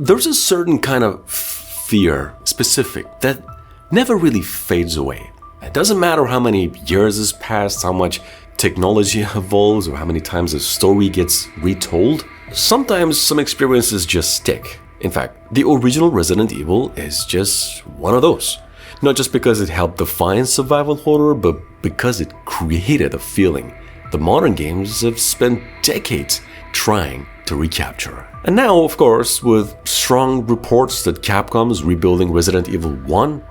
there's a certain kind of fear, specific, that never really fades away. It doesn't matter how many years has passed, how much technology evolves, or how many times a story gets retold. Sometimes some experiences just stick. In fact, the original Resident Evil is just one of those. Not just because it helped define survival horror, but because it created a feeling the modern games have spent decades trying to recapture. And now, of course, with strong reports that Capcom's rebuilding Resident Evil 1,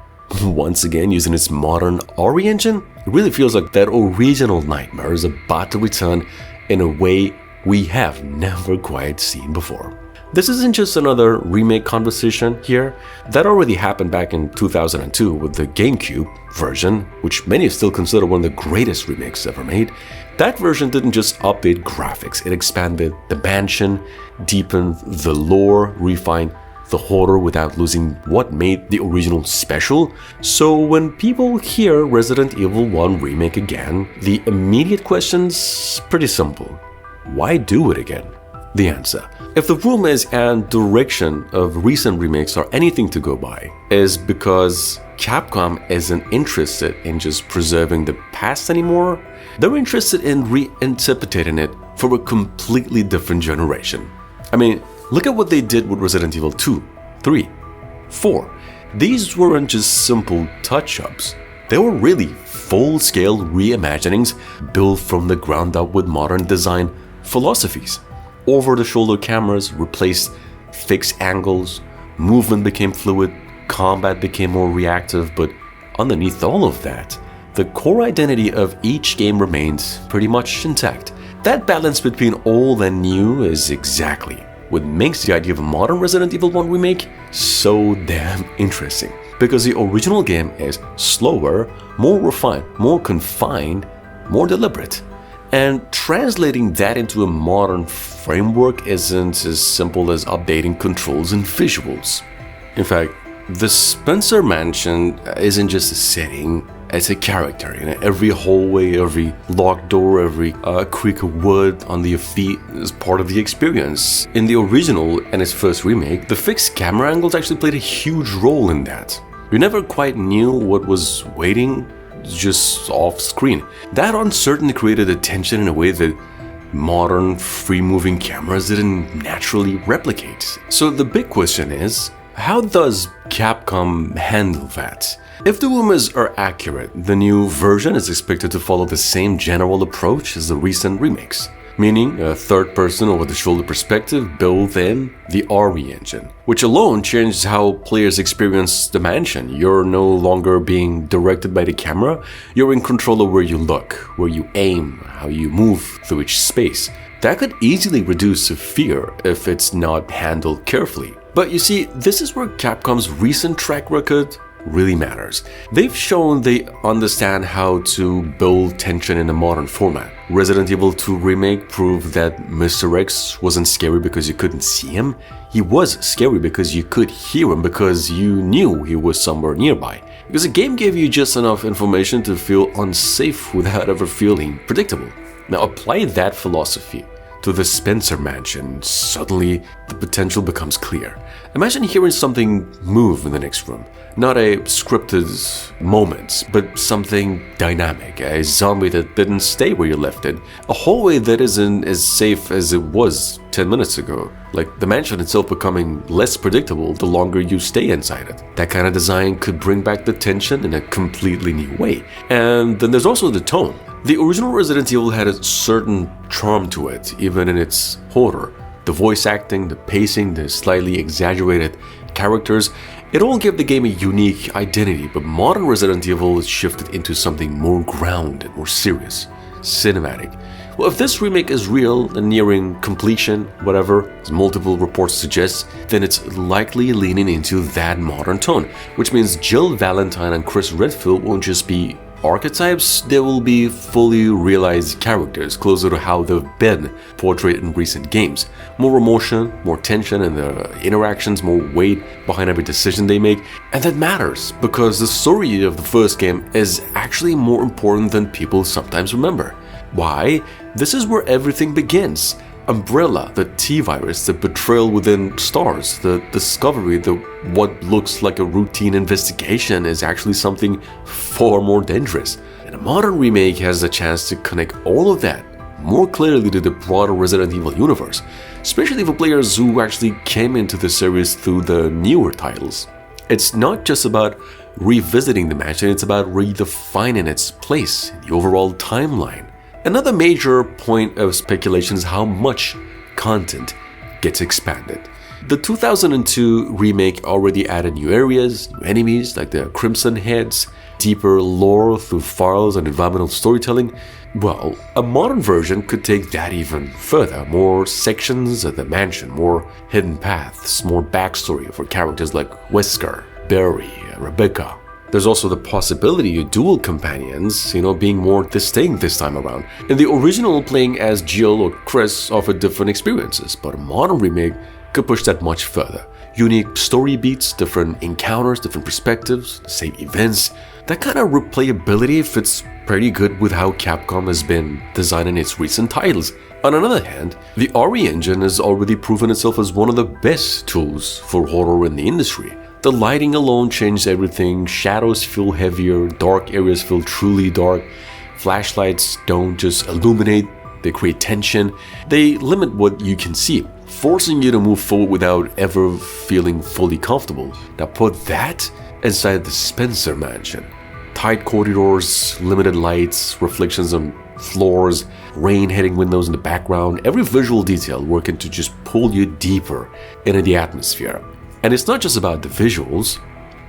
once again using its modern RE engine, it really feels like that original nightmare is about to return in a way we have never quite seen before. This isn't just another remake conversation here. That already happened back in 2002 with the GameCube version, which many still consider one of the greatest remakes ever made. That version didn't just update graphics, it expanded the mansion, deepened the lore, refined the horror without losing what made the original special. So when people hear Resident Evil 1 remake again, the immediate question's pretty simple. Why do it again? The answer, if the rumors and direction of recent remakes are anything to go by, is because Capcom isn't interested in just preserving the past anymore. They're interested in reinterpreting it for a completely different generation. I mean, look at what they did with Resident Evil 2, 3, 4. These weren't just simple touch-ups. They were really full-scale reimaginings built from the ground up with modern design philosophies. Over-the-shoulder cameras replaced fixed angles, movement became fluid, combat became more reactive, but underneath all of that, the core identity of each game remains pretty much intact. That balance between old and new is exactly what makes the idea of a modern Resident Evil 1 remake so damn interesting. Because the original game is slower, more refined, more confined, more deliberate. And translating that into a modern framework isn't as simple as updating controls and visuals. In fact, the Spencer mansion isn't just a setting, it's a character. Every hallway, every locked door, every creak of wood under your feet is part of the experience. In the original and its first remake, the fixed camera angles actually played a huge role in that. You never quite knew what was waiting just off screen. That uncertainty created a tension in a way that modern free-moving cameras didn't naturally replicate. So the big question is, how does Capcom handle that? If the rumors are accurate, the new version is expected to follow the same general approach as the recent remakes, meaning a third-person over-the-shoulder perspective built in the RE engine, which alone changes how players experience the mansion. You're no longer being directed by the camera, you're in control of where you look, where you aim, how you move through each space. That could easily reduce fear if it's not handled carefully. But you see, this is where Capcom's recent track record really matters. They've shown they understand how to build tension in a modern format. Resident Evil 2 Remake proved that Mr. X wasn't scary because you couldn't see him. He was scary because you could hear him, because you knew he was somewhere nearby. Because the game gave you just enough information to feel unsafe without ever feeling predictable. Now apply that philosophy to the Spencer mansion, suddenly the potential becomes clear. Imagine hearing something move in the next room. Not a scripted moment, but something dynamic. A zombie that didn't stay where you left it. A hallway that isn't as safe as it was 10 minutes ago. Like the mansion itself becoming less predictable the longer you stay inside it. That kind of design could bring back the tension in a completely new way. And then there's also the tone. The original Resident Evil had a certain charm to it, even in its horror. The voice acting, the pacing, the slightly exaggerated characters, it all gave the game a unique identity, but modern Resident Evil is shifted into something more grounded, more serious, cinematic. Well, if this remake is real and nearing completion, whatever, as multiple reports suggest, then it's likely leaning into that modern tone, which means Jill Valentine and Chris Redfield won't just be archetypes, they will be fully realized characters, closer to how they've been portrayed in recent games. More emotion, more tension in their interactions, more weight behind every decision they make. And that matters, because the story of the first game is actually more important than people sometimes remember. Why? This is where everything begins. umbrella, the T-virus, the betrayal within stars, the discovery that what looks like a routine investigation is actually something far more dangerous. And a modern remake has the chance to connect all of that more clearly to the broader Resident Evil universe, especially for players who actually came into the series through the newer titles. It's not just about revisiting the mansion, it's about redefining its place in the overall timeline. Another major point of speculation is how much content gets expanded. The 2002 remake already added new areas, new enemies like the Crimson Heads, deeper lore through files and environmental storytelling. Well, a modern version could take that even further. More sections of the mansion, more hidden paths, more backstory for characters like Wesker, Barry, Rebecca. There's also the possibility of dual companions, being more distinct this time around. In the original, playing as Jill or Chris offered different experiences, but a modern remake could push that much further. Unique story beats, different encounters, different perspectives, the same events. That kind of replayability fits pretty good with how Capcom has been designing its recent titles. On another hand, the RE engine has already proven itself as one of the best tools for horror in the industry. The lighting alone changed everything, shadows feel heavier, dark areas feel truly dark, flashlights don't just illuminate, they create tension, they limit what you can see, forcing you to move forward without ever feeling fully comfortable. Now put that inside the Spencer mansion. Tight corridors, limited lights, reflections on floors, rain hitting windows in the background, every visual detail working to just pull you deeper into the atmosphere. And it's not just about the visuals.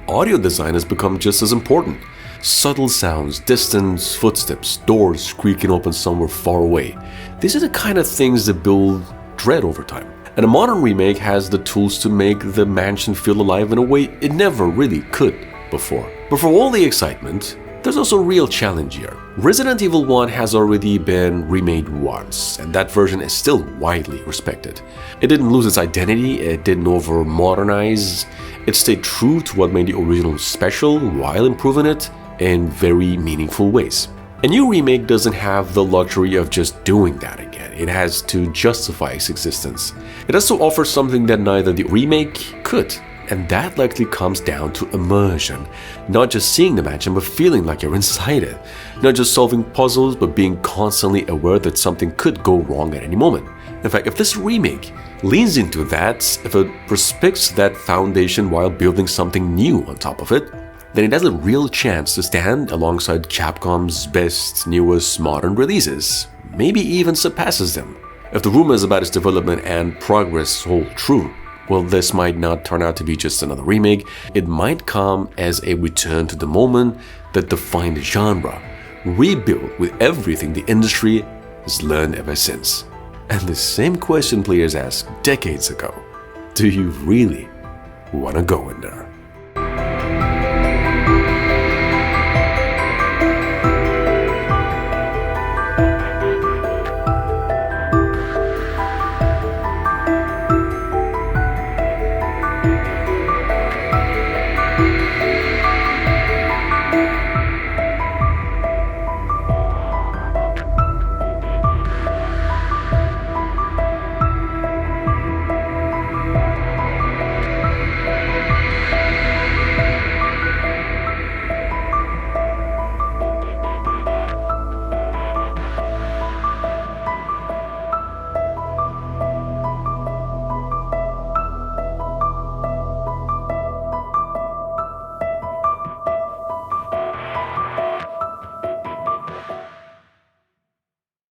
Audio design has become just as important. Subtle sounds, distance, footsteps, doors creaking open somewhere far away. These are the kind of things that build dread over time. And a modern remake has the tools to make the mansion feel alive in a way it never really could before. But for all the excitement, there's also a real challenge here. Resident Evil 1 has already been remade once, and that version is still widely respected. It didn't lose its identity, it didn't over-modernize, it stayed true to what made the original special while improving it in very meaningful ways. A new remake doesn't have the luxury of just doing that again, it has to justify its existence. It has to offer something that neither the remake could. And that likely comes down to immersion. Not just seeing the mansion, but feeling like you're inside it. Not just solving puzzles, but being constantly aware that something could go wrong at any moment. In fact, if this remake leans into that, if it respects that foundation while building something new on top of it, then it has a real chance to stand alongside Capcom's best, newest modern releases. Maybe even surpasses them. If the rumors about its development and progress hold true, well, this might not turn out to be just another remake, it might come as a return to the moment that defined the genre, rebuilt with everything the industry has learned ever since. And the same question players asked decades ago, do you really want to go in there?